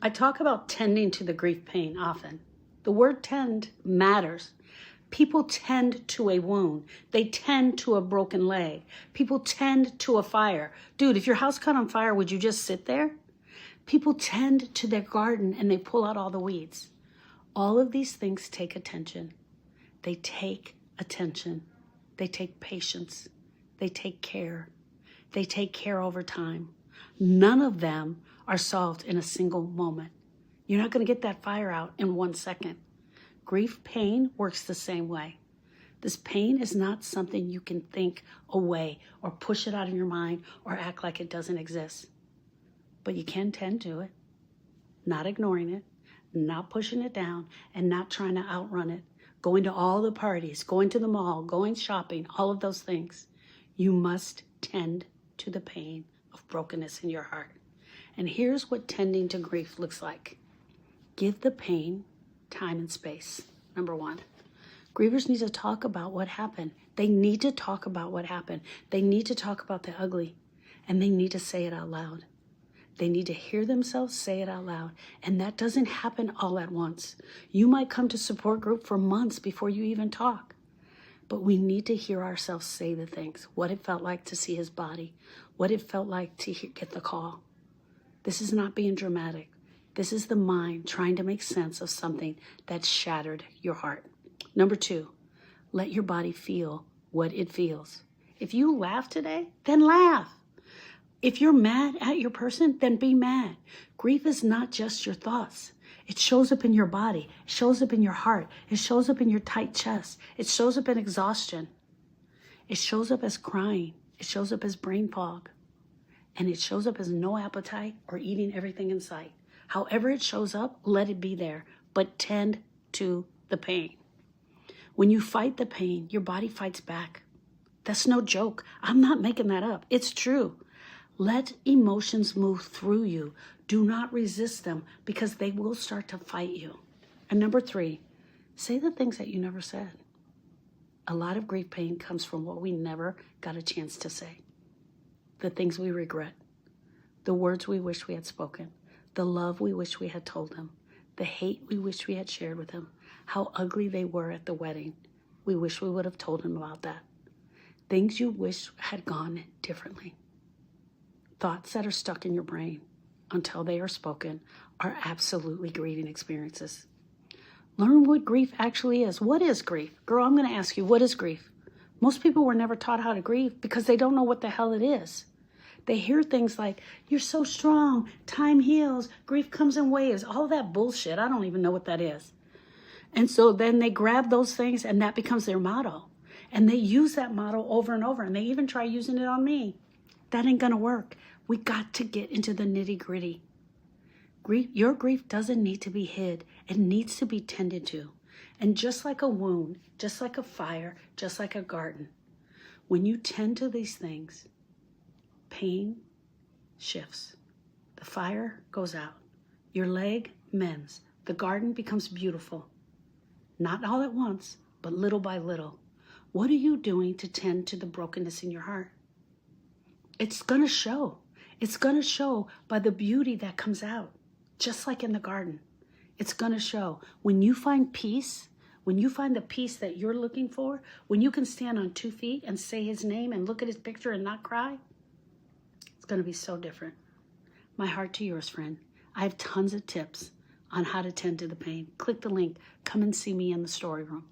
I talk about tending to the grief pain often. The word tend matters. People tend to a wound. They tend to a broken leg. People tend to a fire. Dude, if your house caught on fire, would you just sit there? People tend to their garden and they pull out all the weeds. All of these things take attention. They take attention. They take patience. They take care. They take care over time. None of them are solved in a single moment. You're not going to get that fire out in 1 second. Grief pain works the same way. This pain is not something you can think away or push it out of your mind or act like it doesn't exist. But you can tend to it, not ignoring it, not pushing it down, and not trying to outrun it. Going to all the parties, going to the mall, going shopping, all of those things. You must tend to the pain of brokenness in your heart. And here's what tending to grief looks like. Give the pain time and space. Number one, grievers need to talk about what happened. They need to talk about what happened. They need to talk about the ugly, and they need to say it out loud. They need to hear themselves say it out loud, and that doesn't happen all at once. You might come to support group for months before you even talk, but we need to hear ourselves say the things, what it felt like to see his body, what it felt like to get the call. This is not being dramatic. This is the mind trying to make sense of something that shattered your heart. Number two, let your body feel what it feels. If you laugh today, then laugh. If you're mad at your person, then be mad. Grief is not just your thoughts. It shows up in your body. It shows up in your heart. It shows up in your tight chest. It shows up in exhaustion. It shows up as crying. It shows up as brain fog. And it shows up as no appetite or eating everything in sight. However it shows up, let it be there, but tend to the pain. When you fight the pain, your body fights back. That's no joke. I'm not making that up. It's true. Let emotions move through you. Do not resist them because they will start to fight you. And number three, say the things that you never said. A lot of grief pain comes from what we never got a chance to say. The things we regret, the words we wish we had spoken, the love we wish we had told them, the hate we wish we had shared with them, how ugly they were at the wedding. We wish we would have told him about that. Things you wish had gone differently. Thoughts that are stuck in your brain until they are spoken are absolutely grieving experiences. Learn what grief actually is. What is grief? Girl, I'm going to ask you, what is grief? Most people were never taught how to grieve because they don't know what the hell it is. They hear things like, you're so strong, time heals, grief comes in waves, all that bullshit. I don't even know what that is. And so then they grab those things and that becomes their motto. And they use that motto over and over, and they even try using it on me. That ain't gonna work. We got to get into the nitty-gritty. Your grief doesn't need to be hid. It needs to be tended to. And just like a wound, just like a fire, just like a garden, when you tend to these things, pain shifts. The fire goes out. Your leg mends. The garden becomes beautiful. Not all at once, but little by little. What are you doing to tend to the brokenness in your heart? It's going to show. It's going to show by the beauty that comes out, just like in the garden. It's going to show. When you find peace, when you find the peace that you're looking for, when you can stand on 2 feet and say his name and look at his picture and not cry, it's going to be so different. My heart to yours, friend. I have tons of tips on how to tend to the pain. Click the link. Come and see me in the story room.